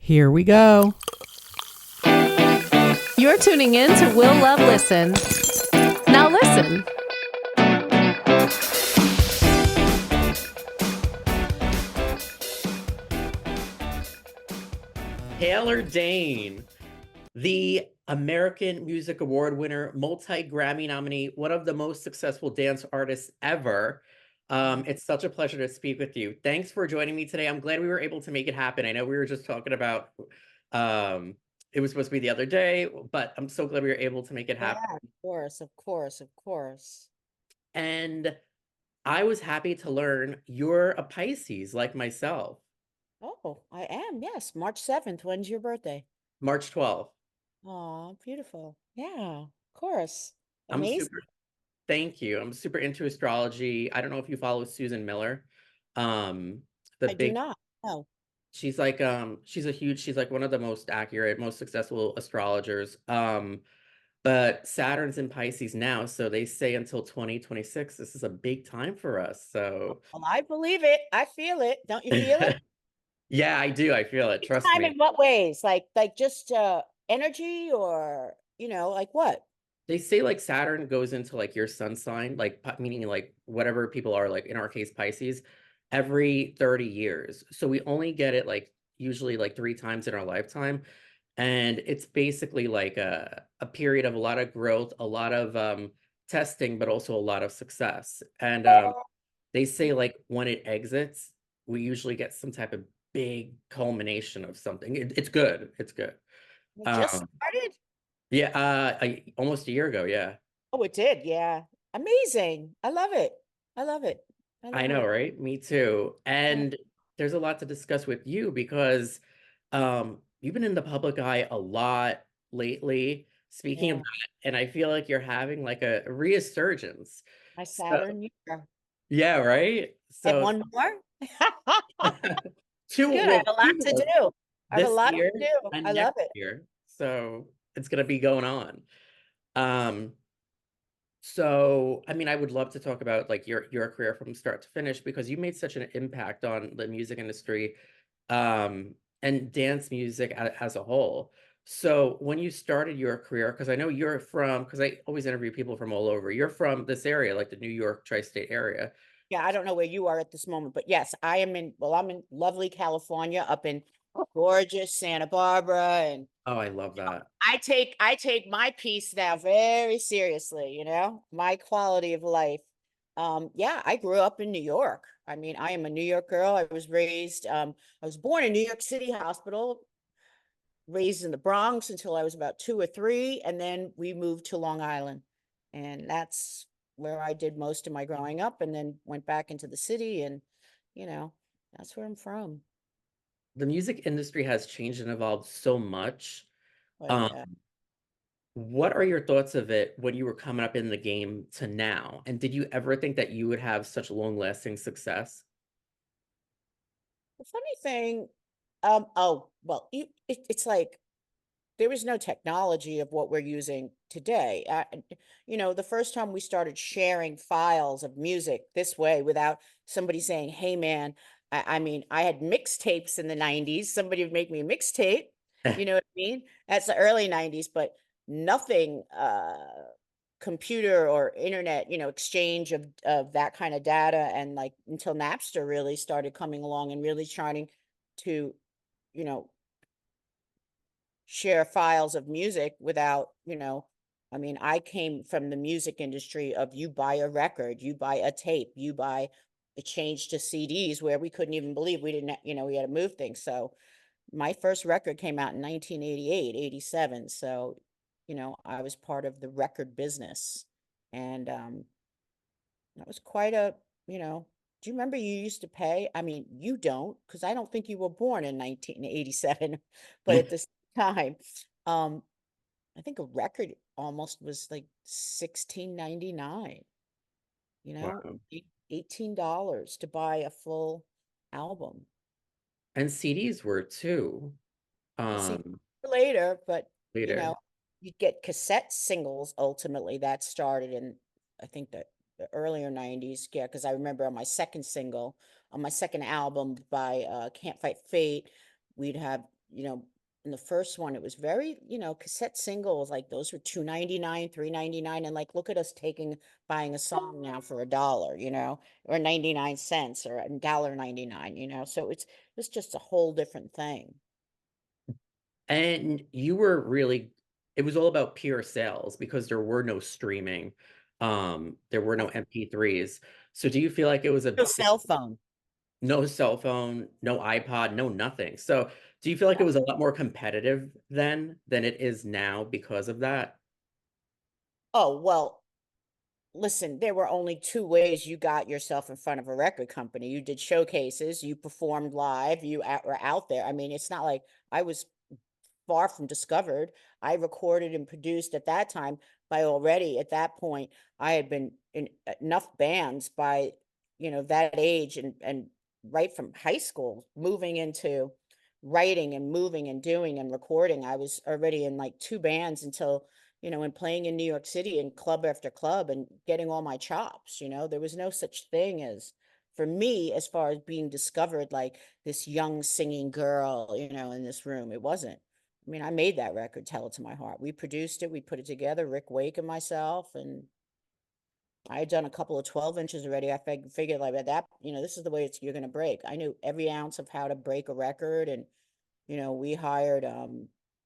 Here we go. You're tuning in to Will Love Listen. Now listen. Taylor Dayne, the American Music Award winner, multi-Grammy nominee, one of the most successful dance artists ever. It's such a pleasure to speak with you. Thanks for joining me today. I'm glad we were able to make it happen. I know we were just talking about it was supposed to be the other day, but I'm so glad we were able to make it Yeah, happen. of course, of course, of course. And I was happy to learn you're a Pisces like myself. Oh, I am. Yes, March 7th. When's your birthday? March 12th. Oh, beautiful. Yeah, of course. I'm Amazing. super Thank you. I'm super into astrology. I don't know if you follow Susan Miller. Um, the I do big not. No. she's like one of the most accurate, most successful astrologers. But Saturn's in Pisces now, so they say until 2026, this is a big time for us. So Well, I believe it. I feel it. Don't you feel it? yeah, I do. I feel it. Big Trust time me. in what ways? Like just energy or, like what? They say like Saturn goes into like your sun sign, like meaning like whatever people are, like in our case Pisces, every 30 years. So we only get it like usually like three times in our lifetime. And it's basically like a period of a lot of growth, a lot of testing, but also a lot of success. And they say like when it exits, we usually get some type of big culmination of something. It's good. It's good. It just Um, started? yeah, almost a year ago. Yeah. Oh, it did. Yeah. Amazing. I love it. I love it. I I love know, it. right? Me too. Yeah. And there's a lot to discuss with you because you've been in the public eye a lot lately. Speaking of Yeah. that, and I feel like you're having like a resurgence. My So Saturn year. yeah, right? And So one more? two, Good. I have well, a lot two to more do. I have a this lot to year do. I and love next it. year. So it's gonna be going on. Um, So, I mean, I would love to talk about like your career from start to finish because you made such an impact on the music industry, and dance music as a whole. So, when you started your career, because I know you're from, because I always interview people from all over. You're from this area, like the New York tri-state area. Yeah, I don't know where you are at this moment, but yes, I'm in lovely California, up in gorgeous Santa Barbara, and Oh, I love that. I take my peace now very seriously, my quality of life. Yeah, I grew up in New York. I mean, I am a New York girl. I was born in New York City Hospital, raised in the Bronx until I was about 2 or 3, and then we moved to Long Island, and that's where I did most of my growing up, and then went back into the city, and you know, that's where I'm from. The music industry has changed and evolved so much. But Um, yeah, what are your thoughts of it when you were coming up in the game to now? And did you ever think that you would have such long-lasting success? the funny thing, oh well, it's like there was no technology of what we're using today. The first time we started sharing files of music this way without somebody saying, "Hey, man," I mean, I had mixtapes in the '90s. Somebody would make me a mixtape. You know what I mean? That's the early '90s, but nothing, computer or internet, exchange of that kind of data, and like until Napster really started coming along and really trying to, you know, share files of music without, I mean, I came from the music industry of you buy a record, you buy a tape, you buy it changed to CDs where we couldn't even believe we didn't, we had to move things. So my first record came out in 1988, 87. So, I was part of the record business. And that was quite a, you know, do you remember you used to pay? I mean, you don't, because I don't think you were born in 1987, but at the same time, um, I think a record almost was like 16.99, Wow. $18 to buy a full album. And CDs were too, Well, see, um, later, but you know, later. you'd get cassette singles ultimately that started in, I think, the earlier '90s. Yeah, because I remember on my second single, on my second album by Can't Fight Fate, we'd have in the first one, it was very, cassette singles, like those were $2.99, $3.99. And like, look at us buying a song now for $1, or 99 cents or $1.99, so it's just a whole different thing. And you were really, it was all about pure sales because there were no streaming. There were no MP3s. So do you feel like it was No cell phone. no cell phone, no iPod, no nothing? So do you feel like it was a lot more competitive then than it is now because of that? Oh, well, listen, there were only two ways you got yourself in front of a record company. You did showcases, you performed live, were out there. I mean, it's not like I was far from discovered. I recorded and produced at that time. By already at that point, I had been in enough bands by, that age, and right from high school, moving into writing and moving and doing and recording. I was already in like two bands until, and playing in New York City and club after club and getting all my chops. There was no such thing as, for me, as far as being discovered, like this young singing girl, in this room. It wasn't. I mean, I made that record, Tell It to My Heart. We produced it, we put it together, Rick Wake and myself, and I had done a couple of 12 inches already. I figured like that, this is the way you're going to break. I knew every ounce of how to break a record. And, we hired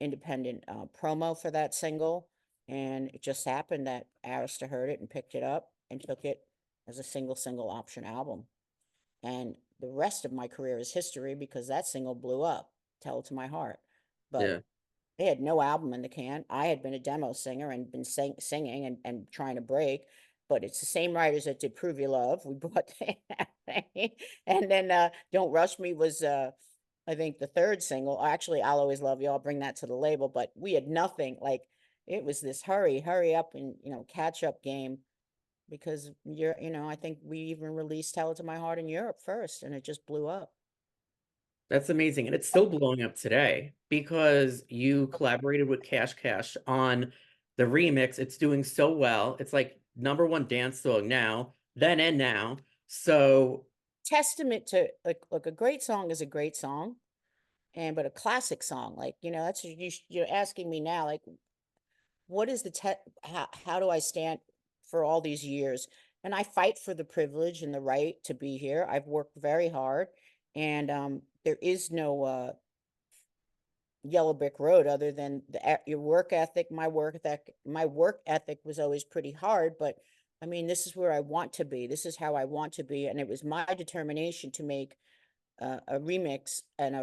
independent promo for that single. And it just happened that Arista heard it and picked it up and took it as a single option album. And the rest of my career is history because that single blew up, Tell It to My Heart. But Yeah. they had no album in the can. I had been a demo singer and been singing and trying to break, but it's the same writers that did Prove Your Love. We brought that thing. And then Don't Rush Me was, I think, the third single. Actually, I'll Always Love You. I'll bring that to the label. But we had nothing. Like, it was this hurry up and, catch up game because I think we even released Tell It to My Heart in Europe first, and it just blew up. That's amazing. And it's still blowing up today because you collaborated with Cash Cash on the remix. It's doing so well. It's like #1 dance song now, then and now. So Testament to, like a great song is a great song, but a classic song, like, that's you're asking me now, like, what is how do I stand for all these years? And I fight for the privilege and the right to be here. I've worked very hard, and there is no yellow brick road other than your work ethic. My work ethic was always pretty hard, but I mean, this is where I want to be. This is how I want to be, and it was my determination to make a remix and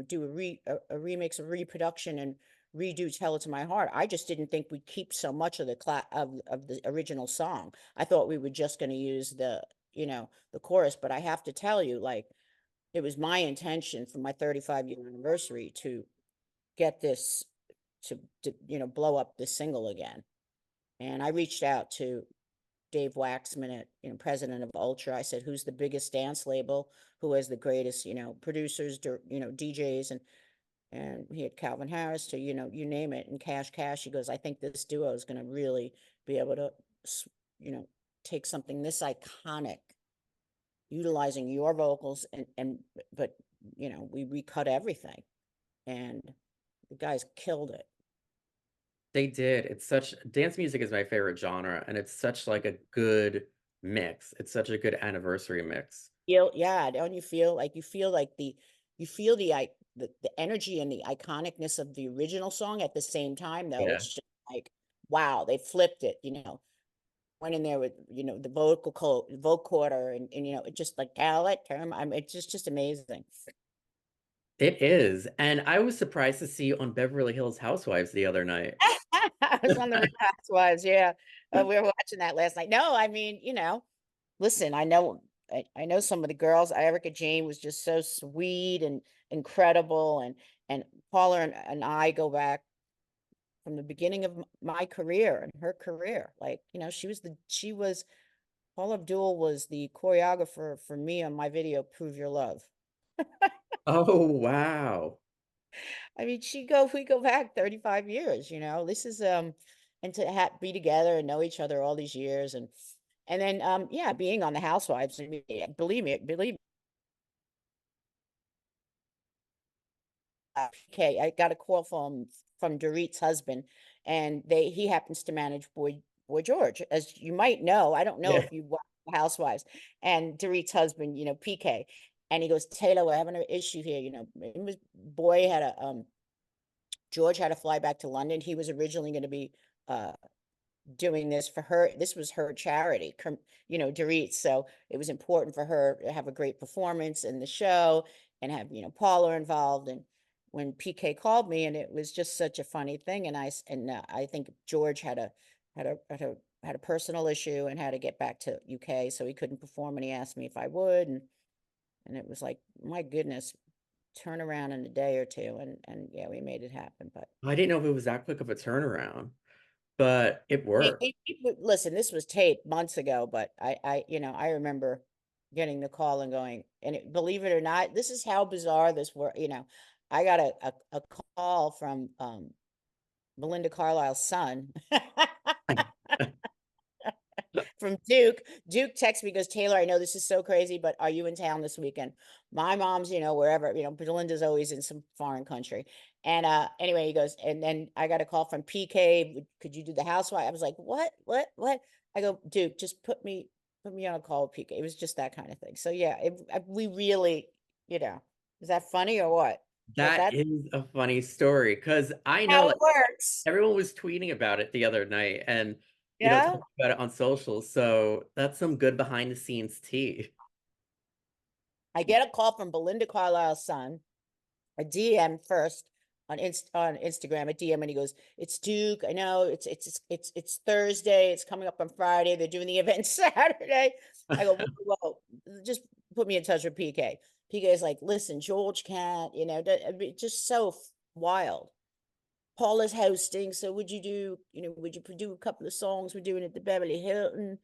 do a remix, a reproduction, and redo Tell It to My Heart. I just didn't think we'd keep so much of of the original song. I thought we were just going to use the chorus, but I have to tell you, like, it was my intention for my 35-year anniversary to get this to blow up this single again. And I reached out to Dave Waxman, president of Ultra. I said, who's the biggest dance label? Who has the greatest, producers, DJs? And he had Calvin Harris to, you name it. And Cash. He goes, I think this duo is going to really be able to, take something this iconic, utilizing your vocals, but we recut everything, and the guys killed it. they did. It's such dance music is my favorite genre, and it's such like a good mix. It's such a good anniversary mix. Yeah, don't you feel like you feel the energy and the iconicness of the original song at the same time, though? Yeah. It's just like, wow, they flipped it, went in there with, the vocoder, and it just like term. I mean, it's just amazing. It is. And I was surprised to see you on Beverly Hills Housewives the other night. I was on the Real Housewives, yeah. We were watching that last night. No, I mean, listen, I know some of the girls. Erica Jane was just so sweet and incredible, and Paula and I go back from the beginning of my career and her career. Like, she was Paula Abdul was the choreographer for me on my video Prove Your Love. Oh, wow. I mean, we go back 35 years, This is and to be together and know each other all these years, and then yeah, being on the Housewives. I mean, believe me, PK. I got a call from Dorit's husband, and he happens to manage Boy George, as you might know. I don't know Yeah. if you watch Housewives, and Dorit's husband, PK, and he goes, Taylor, we're having an issue here. It was Boy had a George had to fly back to London. He was originally going to be doing this for her. This was her charity, Dorit. So it was important for her to have a great performance in the show and have, Paula involved. And when PK called me, and it was just such a funny thing. And I think George had a personal issue and had to get back to UK, so he couldn't perform. And he asked me if I would, and it was like, my goodness, turn around in a day or two, and yeah, we made it happen. But I didn't know if it was that quick of a turnaround, but it I mean, worked. listen, this was taped months ago, but I remember getting the call and going, and believe it or not, this is how bizarre this were. I got a call from Belinda Carlisle's son. From Duke. Duke texts me, goes, Taylor, I know this is so crazy, but are you in town this weekend? My mom's, wherever, Belinda's always in some foreign country. And anyway, he goes, and then I got a call from PK. Could you do the housewife? I was like, what? I go, Duke, just put me on a call with PK. It was just that kind of thing. So yeah, we really, is that funny or what? But That that's is a funny story because I know how it like works. everyone was tweeting about it the other night and Yeah. talking about it on social. So that's some good behind the scenes tea. I get a call from Belinda Carlisle's son, a DM first on Instagram, a DM, and he goes, "It's Duke. I know it's Thursday. It's coming up on Friday. They're doing the event Saturday." I go, "Whoa, just put me in touch with PK." PK is like, "Listen, George can't. Just so wild. Paula's hosting, so would you do a couple of songs we're doing at the Beverly Hilton?"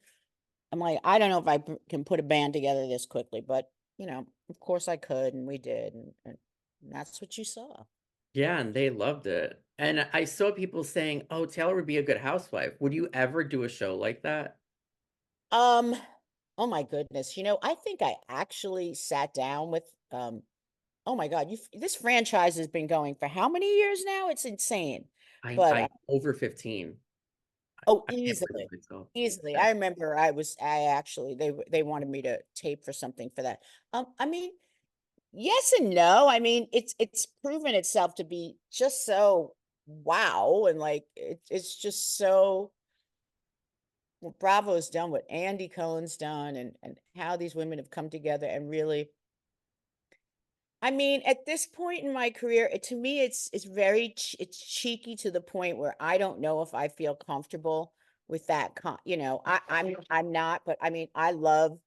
I'm like, I don't know if I can put a band together this quickly, but of course I could, and we did, and that's what you saw. Yeah, and they loved it. And I saw people saying, "Oh, Taylor would be a good housewife." Would you ever do a show like that? Um, oh my goodness, I think I actually sat down with oh my God, this franchise has been going for how many years now? It's insane. But I over 15. oh, I can't believe easily, myself. easily. Yeah. I remember I actually they wanted me to tape for something for that. I mean, yes and no. I mean, it's proven itself to be just so wow, and like it's just so what Bravo's done, what Andy Cohen's done, and how these women have come together and really. I mean, at this point in my career, to me, it's very it's cheeky to the point where I don't know if I feel comfortable with that. I'm not, but I mean, I love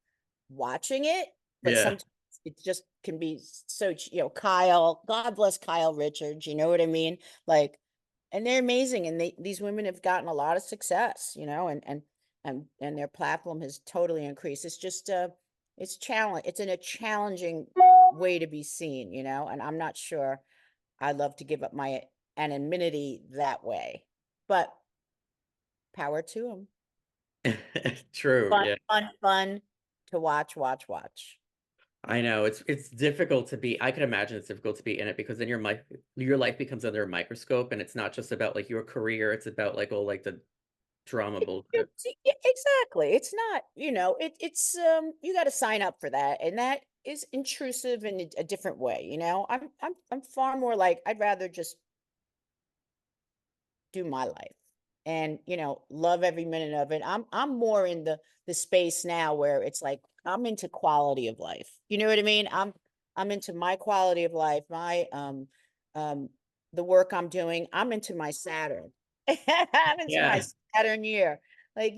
watching it, but Yeah. sometimes it just can be so, Kyle, God bless Kyle Richards, you know what I mean? Like, and they're amazing. And these women have gotten a lot of success, and their platform has totally increased. It's just, it's in a challenging way to be seen, and I'm not sure I love to give up my anonymity that way, but power to them. True. Fun, Yeah. fun, fun to watch. I know it's difficult to be. I can imagine it's difficult to be in it because then your life becomes under a microscope, and it's not just about like your career. It's about like all like the drama bullshit. Yeah, exactly. It's not, it's you got to sign up for that, and that is intrusive in a different way, I'm far more like I'd rather just do my life and, love every minute of it. I'm more in the space now where it's like I'm into quality of life. You know what I mean? I'm into my quality of life, my um the work I'm doing. I'm into my Saturn. I'm into my Yeah. Saturn year. Like,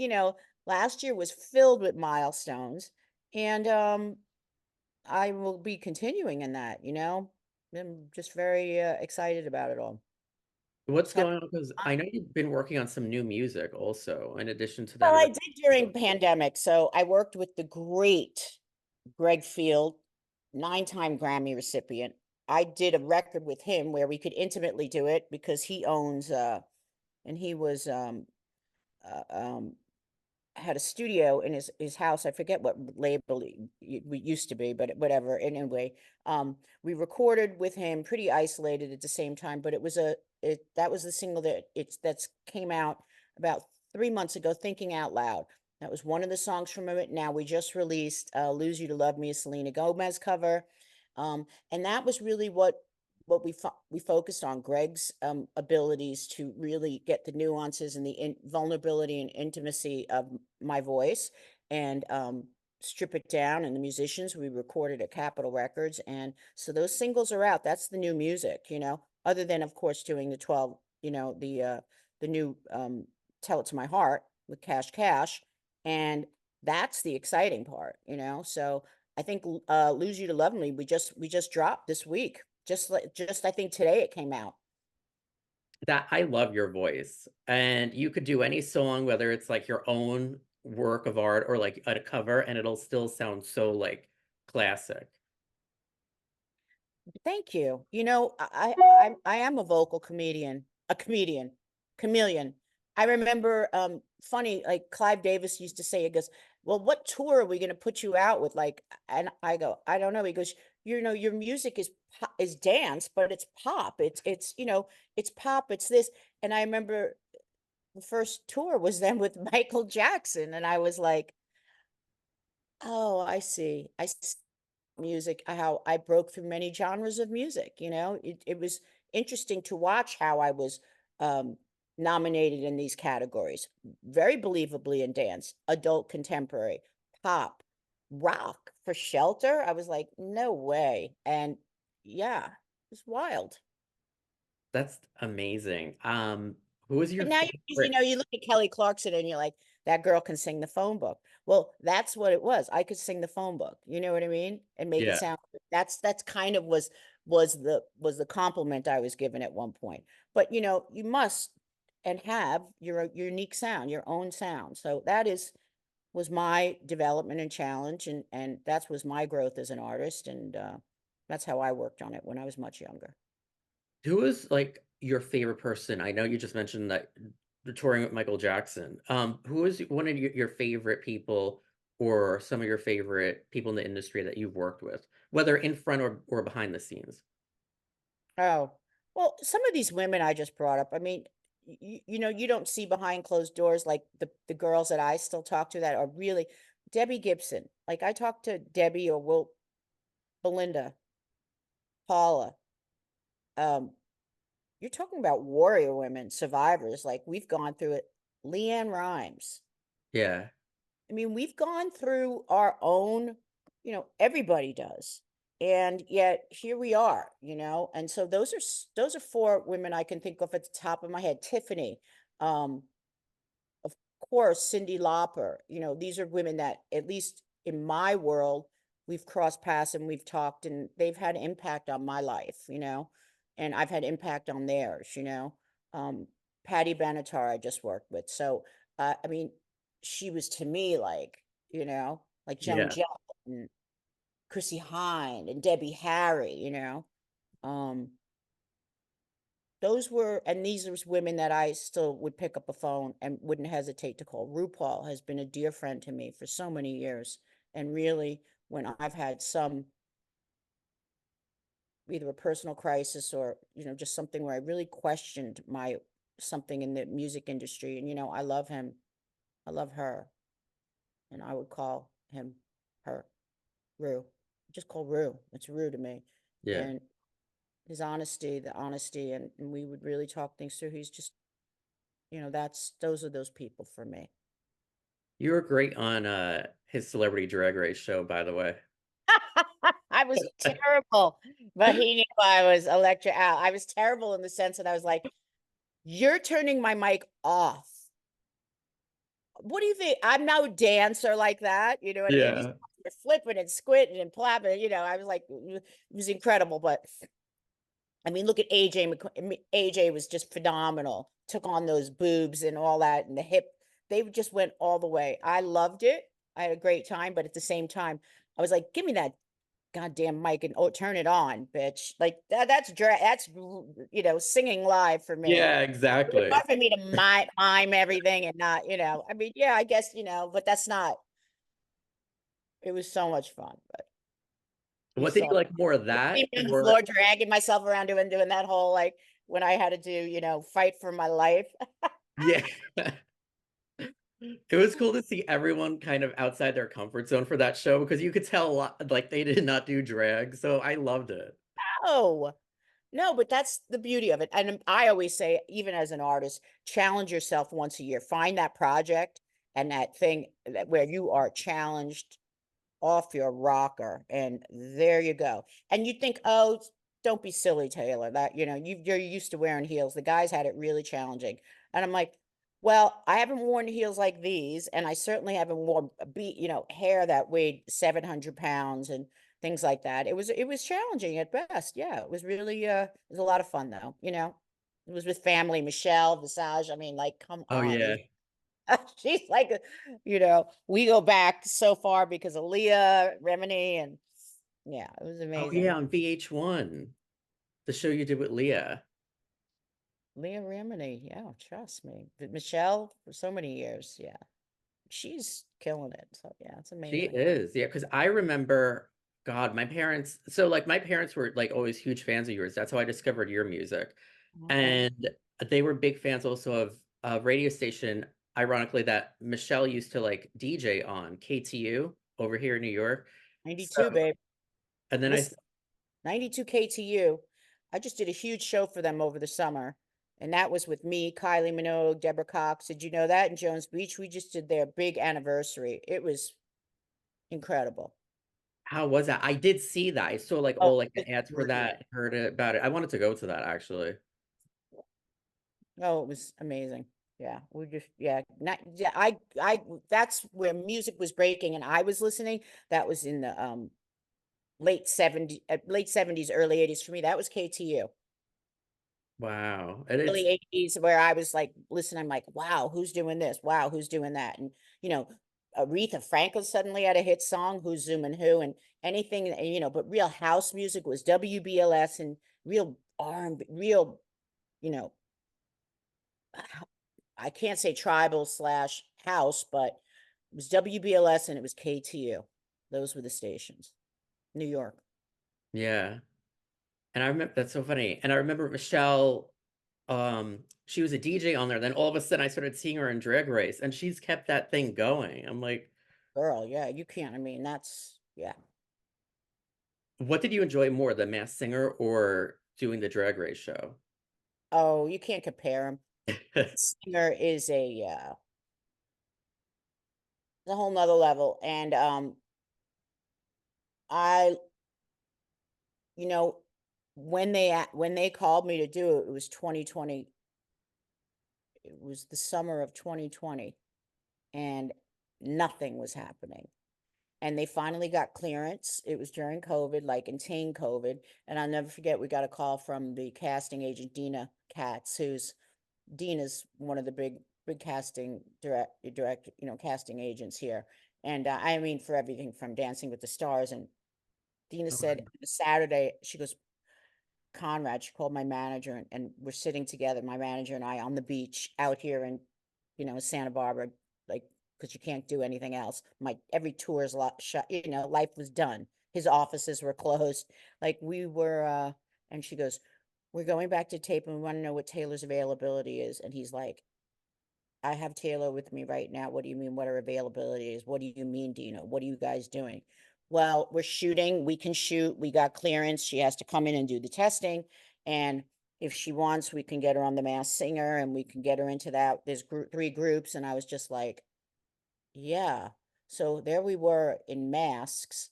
last year was filled with milestones, and I will be continuing in that. I'm just very excited about it all. What's How going on? Because I know you've been working on some new music also, in addition to that Well, I original did during stuff. pandemic. So I worked with the great Greg Field, 9-time Grammy recipient. I did a record with him where we could intimately do it because he owns and he was uh, um had a studio in his house. I forget what label we used to be, but whatever. And anyway, we recorded with him pretty isolated at the same time, but that was the single that's came out about 3 months ago, Thinking Out Loud. That was one of the songs from it. Now we just released Lose You to Love Me, a Selena Gomez cover. And that was really what we focused on, Greg's abilities to really get the nuances and the vulnerability and intimacy of my voice, and strip it down. And the musicians, we recorded at Capitol Records, and so those singles are out. That's the new music, other than of course doing the 12, the new Tell It to My Heart with Cash Cash, and that's the exciting part, so I think Lose You to Love Me, we just dropped this week. Just I think today it came out. That I love your voice. And you could do any song, whether it's like your own work of art or like a cover, and it'll still sound so like classic. Thank you. I am a vocal chameleon. I remember funny, like Clive Davis used to say, he goes, "Well, what tour are we going to put you out with?" Like, and I go, "I don't know." He goes, your music is dance, but it's pop. It's pop, it's this." And I remember the first tour was then with Michael Jackson, and I was like, "Oh, I see. I see music, how I broke through many genres of music, it was interesting to watch how I was nominated in these categories, very believably in dance, adult contemporary, pop, rock for Shelter. I was like, no way. And yeah, it's wild. That's amazing. Who is your But now favorite? you look at Kelly Clarkson and you're like, that girl can sing the phone book. Well, that's what it was. I could sing the phone book. You know what I mean? And make it Yeah. sound. That's kind of was the compliment I was given at one point. But you must and have your unique sound, your own sound. So was my development and challenge, and that was my growth as an artist, and that's how I worked on it when I was much younger. Who is like your favorite person? I know you just mentioned that you're touring with Michael Jackson. Who is one of your favorite people or some of your favorite people in the industry that you've worked with, whether in front or behind the scenes? Oh, well, some of these women I just brought up, I mean, you don't see behind closed doors like the girls that I still talk to that are really Debbie Gibson. Like I talk to Debbie or Belinda, Paula. Um, you're talking about warrior women, survivors. Like we've gone through it. Leanne Rhymes. Yeah. I mean, we've gone through our own, everybody does. And yet here we are, and so those are four women I can think of at the top of my head. Tiffany, um, of course, Cyndi Lauper. These are women that, at least in my world, we've crossed paths and we've talked, and they've had impact on my life, and I've had impact on theirs. Patty Benatar I just worked with. So, I mean, she was to me like Joan Yeah. Jett and Chrissy Hine and Debbie Harry, um, and these are women that I still would pick up a phone and wouldn't hesitate to call. RuPaul has been a dear friend to me for so many years. And really, when I've had either a personal crisis or, just something where I really questioned something in the music industry, and, I love him, I love her, and I would call him, her, Ru. Just call Ru. It's Ru to me. Yeah. And his honesty, the honesty, and we would really talk things through. He's just, those are those people for me. You were great on his Celebrity Drag Race show, by the way. I was terrible, but he knew I was electric out. I was terrible in the sense that I was like, you're turning my mic off. What do you think? I'm no dancer like that. You know what I mean? These Yeah. guys were flipping and squinting and plapping. I was like, it was incredible. But I mean, look at AJ. AJ was just phenomenal. Took on those boobs and all that, and the hip. They just went all the way. I loved it. I had a great time, but at the same time, I was like, give me that. goddamn mic and, oh, turn it on, bitch. Like that's singing live for me. Yeah, It's exactly. hard for me to mime everything and not, I mean, yeah, I guess, but that's not, it was so much fun, but you What did saw you like more of me that on the or floor dragging myself around doing that whole, like, when I had to do, fight for my life. yeah. It was cool to see everyone kind of outside their comfort zone for that show because you could tell a lot like they did not do drag, so I loved it. Oh, no, but that's the beauty of it. And I always say, even as an artist, challenge yourself once a year. Find that project and that thing where you are challenged off your rocker, and there you go. And you think, oh, don't be silly, Taylor. That you're used to wearing heels. The guys had it really challenging, and I'm like, well, I haven't worn heels like these, and I certainly haven't worn hair that weighed 700 pounds and things like that. It was challenging at best. Yeah, it was really it was a lot of fun though. It was with family, Michelle Visage. I mean, like, come Oh on, yeah. she's like, we go back so far because of Leah Remini, and yeah, it was Oh amazing. yeah, on VH1, the show you did with Leah. Leah Remini, yeah, trust me. But Michelle for so many years, yeah, she's killing it. So yeah, it's She amazing. is, yeah, because I remember, God, my parents, so like my parents were like always huge fans of yours. That's how I discovered your music. Okay. And they were big fans also of a radio station, ironically, that Michelle used to like DJ on, KTU over here in New York. So, 92, babe. and then I, Listen, 92 KTU. I just did a huge show for them over the summer. And that was with me, Kylie Minogue, Deborah Cox. Did you know that? In Jones Beach, we just did their big anniversary. It was incredible. how was that? I did see that. I saw like Oh, all like it the ads for was great. that, heard about it. I wanted to go to that actually. Oh, it was amazing. Yeah, we just not yeah, that's where music was breaking and I was listening. That was in the late 70s, early 80s for me. That was KTU. Wow. And it's Early 80s where I was like, listen, I'm like, wow, who's doing this? Wow, who's doing that? And Aretha Franklin suddenly had a hit song, Who's Zooming Who, and anything, but real house music was WBLS and real R&B, real, you know, I can't say tribal slash house, but it was WBLS and it was KTU. Those were the stations. New York. yeah. And I remember that's so funny. And I remember Michelle, she was a DJ on there. Then all of a sudden I started seeing her in Drag Race and she's kept that thing going. I'm like, Girl, yeah, you can't. I mean, that's, yeah. what did you enjoy more, the Masked Singer or doing the Drag Race show? Oh, you can't compare them. Singer is a whole nother level. And I, you know, when they called me to do it, it was 2020. It was the summer of 2020 and nothing was happening. And they finally got clearance. It was during COVID, like in teen COVID. And I'll never forget, we got a call from the casting agent, Dina Katz, Dina's one of the big casting casting agents here. And I mean, for everything from Dancing with the Stars. And Dina said Okay. Saturday, she goes, Conrad, she called my manager and we're sitting together, my manager and I on the beach out here in, Santa Barbara, like, because you can't do anything else. Every tour is shut, life was done. His offices were closed. Like we were, and she goes, we're going back to tape and we want to know what Taylor's availability is. And he's like, I have Taylor with me right now. What do you mean what her availability is? What do you mean, Dina? What are you guys doing? Well, we're shooting. We can shoot. We got clearance. She has to come in and do the testing. And if she wants, we can get her on the Masked Singer and we can get her into that. There's three groups. And I was just like, yeah. So there we were in masks,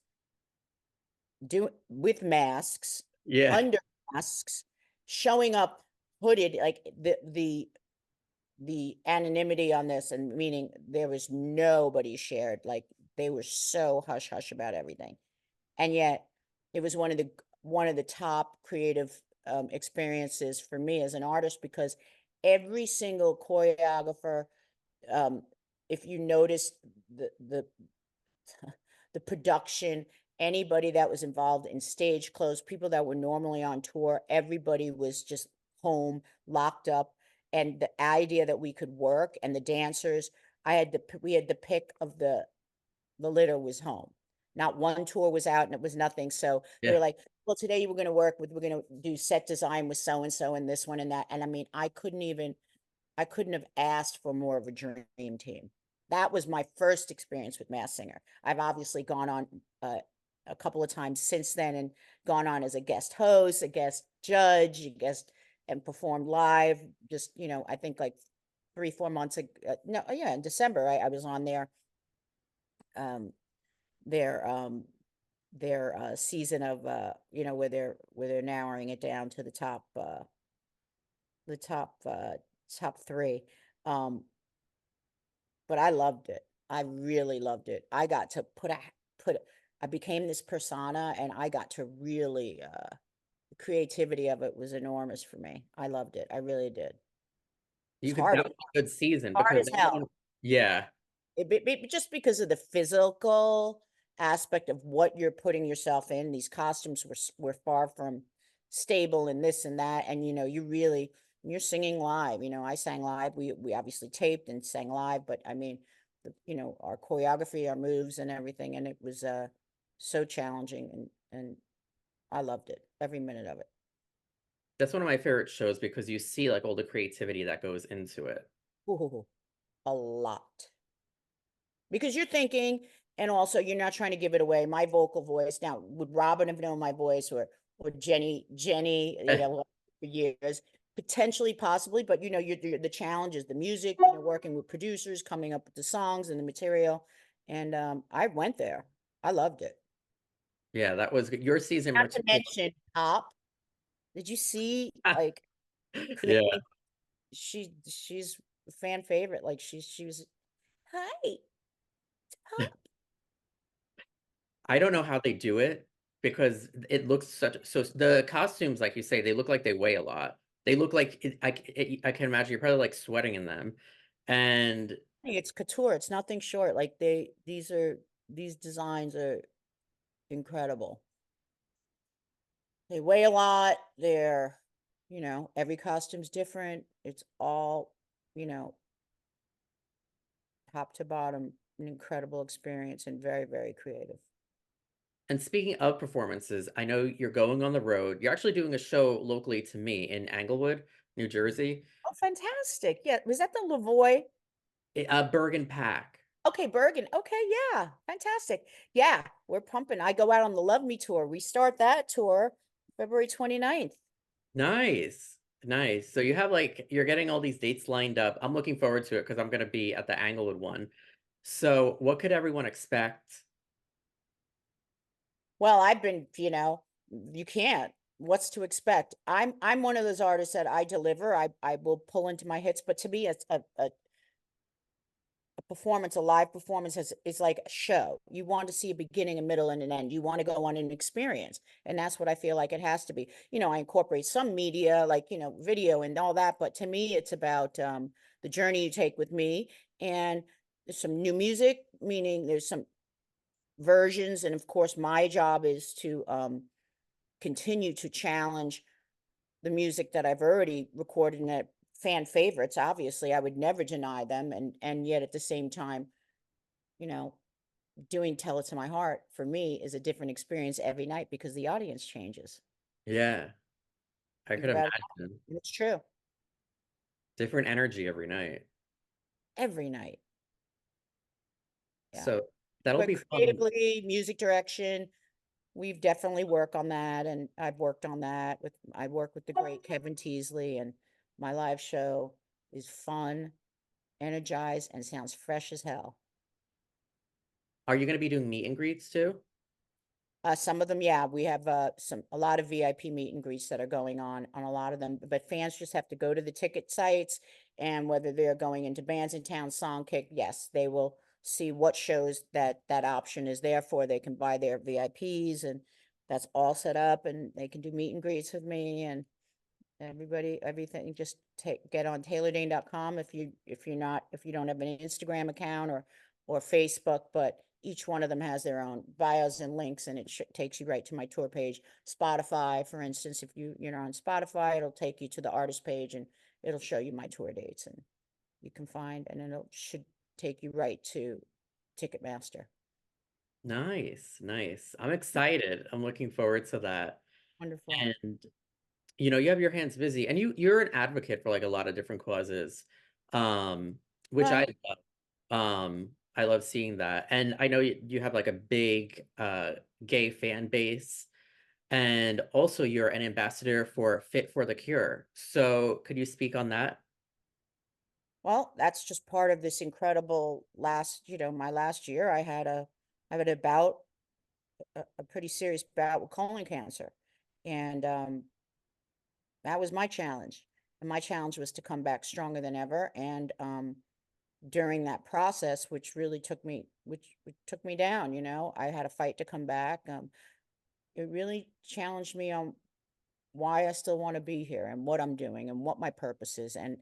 with masks, Yeah. under masks, showing up hooded, like the anonymity on this, and meaning there was nobody shared, like they were so hush hush about everything. And yet it was one of the top creative experiences for me as an artist, because every single choreographer, um if you noticed the the production anybody that was involved in stage clothes, people that were normally on tour, everybody was just home, locked up. And the idea that we could work, and the dancers, we had the pick of the litter was home. Not one tour was out and it was nothing. So they Yeah. were like, well, today we're going to work with, we're going to do set design with so-and-so and this one and that. And I mean, I couldn't have asked for more of a dream team. That was my first experience with Masked Singer. I've obviously gone on a couple of times since then and gone on as a guest host, a guest judge, a guest, and performed live. Just, I think like 3-4 months ago. No, yeah, in December, I was on um, their season of where they're narrowing it down to the top top 3. But I loved it. I really loved it. I got to I became this persona, and I got to really the creativity of it was enormous for me. I loved it. I really did. It's You could, that was a good season hard because as that hell. one, yeah. Just because of the physical aspect of what you're putting yourself in. These costumes were far from stable and this and that. And, you're singing live. I sang live. We obviously taped and sang live, but I mean, our choreography, our moves and everything. And it was so challenging, and I loved it, every minute of it. That's one of my favorite shows because you see like all the creativity that goes into it. Ooh, a lot. Because you're thinking, and also you're not trying to give it away. My vocal voice now, would Robin have known my voice, or Jenny, for years, potentially, possibly, but you're the challenges, the music, working with producers, coming up with the songs and the material, and I went there. I loved it. Yeah, that was good. Your season Not to particular. mention Pop. Did you see like Yeah. she's a fan favorite. Like she was, hi, Pop. I don't know how they do it because it looks so the costumes, like you say, they look like they weigh a lot. They look like I can imagine you're probably like sweating in them. And It's couture. It's nothing short. Like these designs are incredible. They weigh a lot. They're, every costume's different. It's all, you know, top to bottom, an incredible experience and very, very creative. speaking of performances, I know you're going on the road. You're actually doing a show locally to me in Englewood, New Jersey. Oh, fantastic. Yeah. Was that the Lavoy? Bergen Pack. Okay, Bergen. Okay, yeah. Fantastic. Yeah, we're pumping. I go out on the Love Me tour. We start that tour February 29th. Nice. Nice. So you have like you're getting all these dates lined up. I'm looking forward to it because I'm gonna be at the Englewood one. So what could everyone expect? Well, I've been, you can't. What's to expect? I'm one of those artists that I deliver. I will pull into my hits, but to me, it's a performance, a live performance is like a show. You want to see a beginning, a middle, and an end. You want to go on an experience. And that's what I feel like it has to be. I incorporate some media, like, video and all that, but to me, it's about the journey you take with me. And there's some new music, meaning there's some versions. And of course, my job is to continue to challenge the music that I've already recorded and that fan favorites. Obviously, I would never deny them, and yet at the same time, you know, doing Tell It to My Heart for me is a different experience every night because the audience changes. Yeah, I Think could about it. imagine. It's true. Different energy every night. Every night. Yeah. So that'll But be fun. creatively, music direction, we've definitely worked on that, and I've worked on that I work with the great Kevin Teasley, and my live show is fun, energized, and sounds fresh as hell. Are you going to be doing meet and greets too? Some of them, yeah, we have a lot of VIP meet and greets that are going on a lot of them, but fans just have to go to the ticket sites, and whether they're going into Bands in Town, Songkick, yes, they will see what shows that option is there for. They can buy their VIPs, and that's all set up, and they can do meet and greets with me, and everything. Just get on taylordayne.com if you don't have an Instagram account or Facebook, but each one of them has their own bios and links, and it takes you right to my tour page. Spotify, for instance, if you're on Spotify, it'll take you to the artist page, and it'll show you my tour dates, and you can find, and then it should take you right to Ticketmaster. Nice, nice. I'm excited. I'm looking forward to that. Wonderful. And you have your hands busy, and you're an advocate for like a lot of different causes, um, which I Well, love. I love seeing that. And I know you have like a big gay fan base, and also you're an ambassador for Fit for the Cure. So could you speak on that? well, that's just part of this incredible my last year. I had a bout, a pretty serious bout with colon cancer. And that was my challenge. And my challenge was to come back stronger than ever. And during that process, which took me down, I had a fight to come back. It really challenged me on why I still want to be here and what I'm doing and what my purpose is. And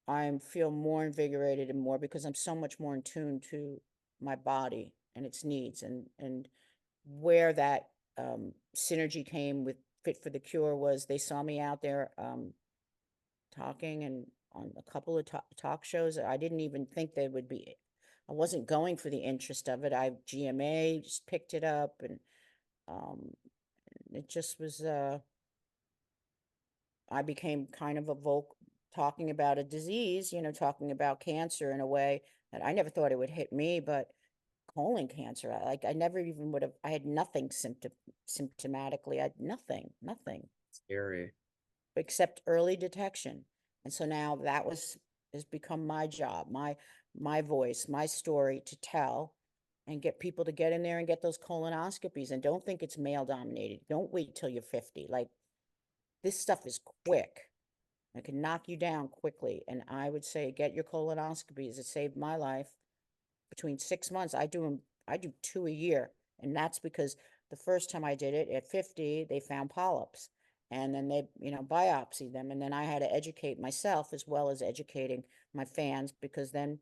I feel more invigorated and more because I'm so much more in tune to my body and its needs, and where that synergy came with Fit for the Cure was they saw me out there talking and on a couple of talk shows. I didn't even think they would be. I wasn't going for the interest of it. GMA just picked it up, and um, it just was. I became kind of a vocal, talking about a disease, talking about cancer in a way that I never thought it would hit me, but colon cancer, I never even would have, I had nothing symptomatically. I had nothing Scary. except early detection. And so now has become my job, my voice, my story to tell and get people to get in there and get those colonoscopies. And don't think it's male dominated. Don't wait till you're 50. Like, this stuff is quick. It can knock you down quickly. And I would say get your colonoscopies. It saved my life. Between 6 months, I do two a year. And that's because the first time I did it at 50, they found polyps. And then they, biopsied them. And then I had to educate myself as well as educating my fans, because then,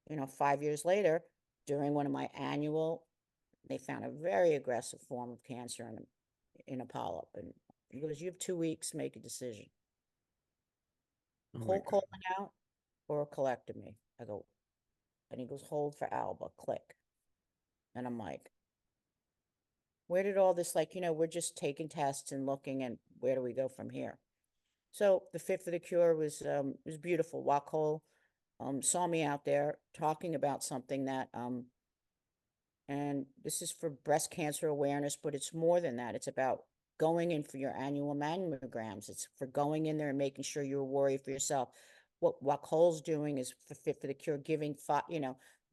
5 years later, during one of my annual, they found a very aggressive form of cancer in a polyp. And he goes, you have 2 weeks, make a decision. Oh my Whole God. colon out or a colectomy? I go, and he goes, hold for Alba, click. And I'm like, where did all this, we're just taking tests and looking, and where do we go from here? So the Fit for the Cure was beautiful. Wacol saw me out there talking about something that, and this is for breast cancer awareness, but it's more than that. It's about going in for your annual mammograms. It's for going in there and making sure you're a warrior for yourself. What Cole's doing is for Fit for the Cure, giving,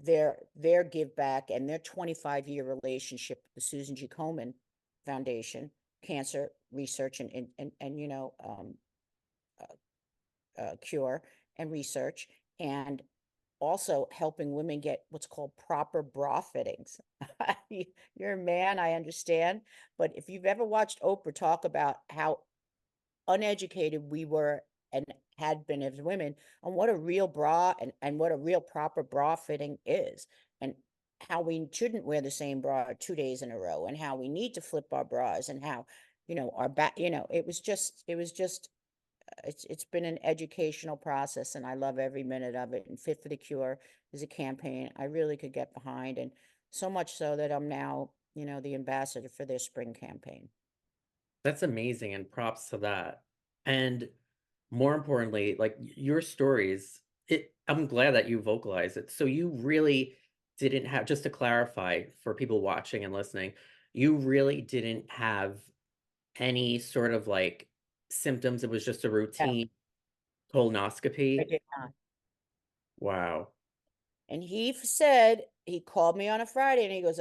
their give back and their 25-year relationship with the Susan G. Komen Foundation, cancer research and cure and research, and also helping women get what's called proper bra fittings. You're a man, I understand, but if you've ever watched Oprah talk about how uneducated we were and had been as women on what a real bra and what a real proper bra fitting is, and how we shouldn't wear the same bra 2 days in a row, and how we need to flip our bras, and how, our back, it's been an educational process, and I love every minute of it. And Fit for the Cure is a campaign I really could get behind, and so much so that I'm now, the ambassador for their spring campaign. That's amazing, and props to that. And more importantly, like your stories, I'm glad that you vocalize it. So you really didn't have, just to clarify for people watching and listening, you really didn't have any sort of like symptoms. It was just a Yeah, routine I colonoscopy. did not. Wow. And he called me on a Friday, and he goes,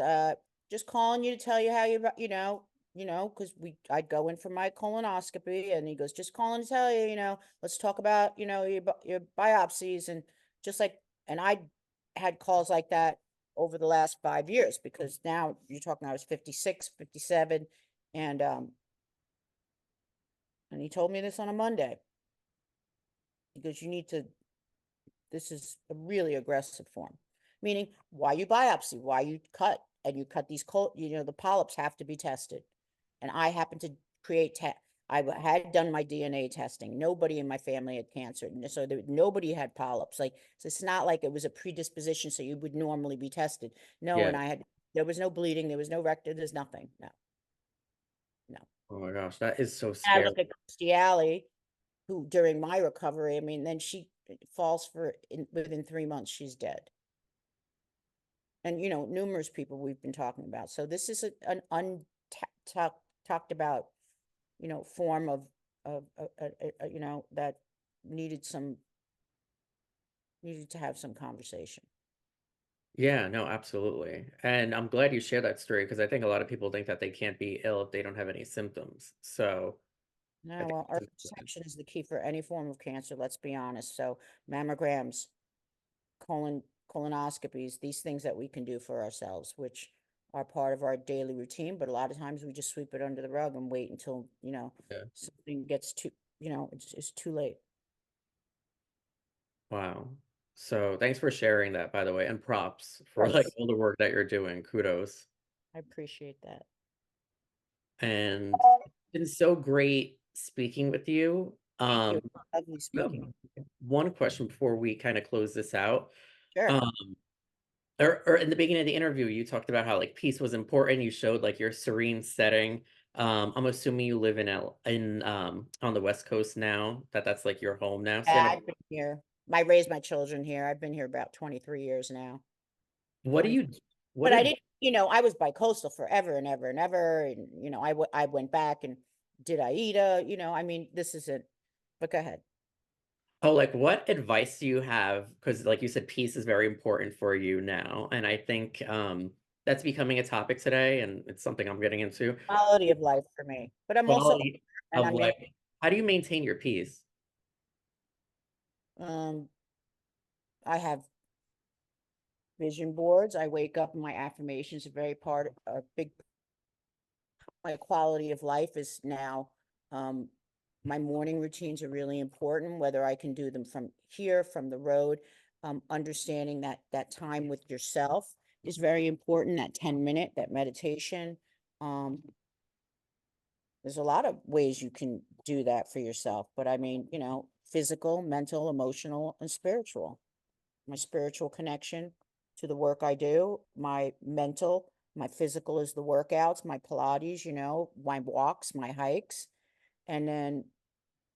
just calling you to tell you how because I'd go in for my colonoscopy, and he goes, just calling to tell you, let's talk about, your biopsies, and just like, and I had calls like that over the last 5 years, because now you're talking, I was 56, 57, and he told me this on a Monday. He goes, this is a really aggressive form. meaning why you biopsy, why you cut, and you cut these the polyps have to be tested. And I happened to create I had done my DNA testing. Nobody in my family had cancer, so nobody had polyps. Like, so it's not like it was a predisposition, so you would normally be tested. No, Yeah. and there was no bleeding, there was no rectal, there's nothing. No, no. Oh my gosh, that is so And I scary. look at Christy Alley, who during my recovery, I mean, then she falls within 3 months, she's dead. And numerous people we've been talking about. So this is an talked about, form of that needed to have some conversation. Yeah, no, absolutely. And I'm glad you shared that story because I think a lot of people think that they can't be ill if they don't have any symptoms. So I No, think well, it's early important. detection is the key for any form of cancer, let's be honest. So mammograms, colonoscopies, these things that we can do for ourselves, which are part of our daily routine, but a lot of times we just sweep it under the rug and wait until, Yeah. something gets too, it's too late. Wow. So thanks for sharing that, by the way, and props for like Gross. all the work that you're doing. Kudos. I appreciate that. And it's been so great speaking with you. Thank you. Lovely I have speaking. one question before we kind of close this out. Sure. Um, or in the beginning of the interview, you talked about how like peace was important. You showed like your serene setting. I'm assuming you live in on the West Coast now, that's like your home now, Yeah, Santa. I've been here. I raised my children here. I've been here about 23 years now. What do 20, you what but I did didn't, I was bi-coastal forever and ever and ever. And, I went back and did AIDA, I mean, this isn't, but go ahead. oh like what advice do you have? Because like you said, peace is very important for you now. And I think that's becoming a topic today, and it's something I'm getting into. Quality of life for me, but I'm also, Quality and of I'm in, life. How do you maintain your peace? um, I have vision boards. I wake up and my affirmations are a big, my quality of life is now, my morning routines are really important, whether I can do them from here, from the road. Understanding that time with yourself is very important, that 10-minute, that meditation. There's a lot of ways you can do that for yourself, but I mean, physical, mental, emotional, and spiritual. My spiritual connection to the work I do, my physical is the workouts, my Pilates, my walks, my hikes, and then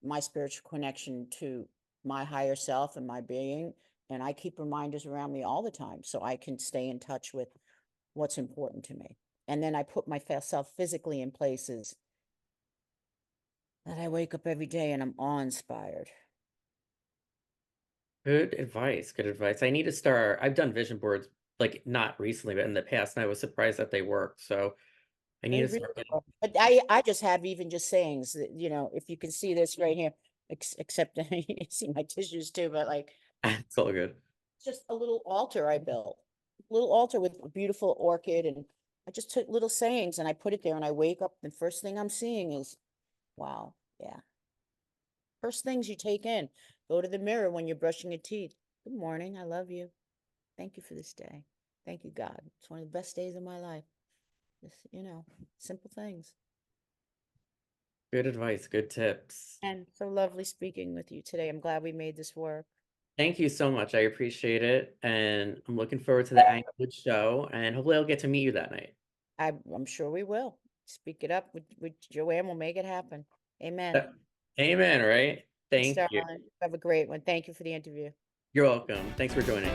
my spiritual connection to my higher self and my being. And I keep reminders around me all the time so I can stay in touch with what's important to me. And then I put myself physically in places that I wake up every day and I'm awe-inspired. Good advice. Good advice. I need to start. I've done vision boards like not recently, but in the past, and I was surprised that they worked. So I need They to really start getting are. But I just have even just sayings that, if you can see this right here, except you see my tissues too, but like it's all good. just a little altar I built, a little altar with a beautiful orchid. And I just took little sayings and I put it there and I wake up and the first thing I'm seeing is, wow, yeah. First things you take in, go to the mirror when you're brushing your teeth. Good morning. I love you. Thank you for this day. Thank you, God. It's one of the best days of my life. Just, simple things. Good advice. Good tips. And so lovely speaking with you today. I'm glad we made this work. Thank you so much. I appreciate it. And I'm looking forward to the Anglewood show. And hopefully I'll get to meet you that night. I'm sure we will. Speak it up with Joanne. We'll make it happen. Amen. Amen, right? Thanks, Thank you. darling. Have a great one. Thank you for the interview. You're welcome. Thanks for joining.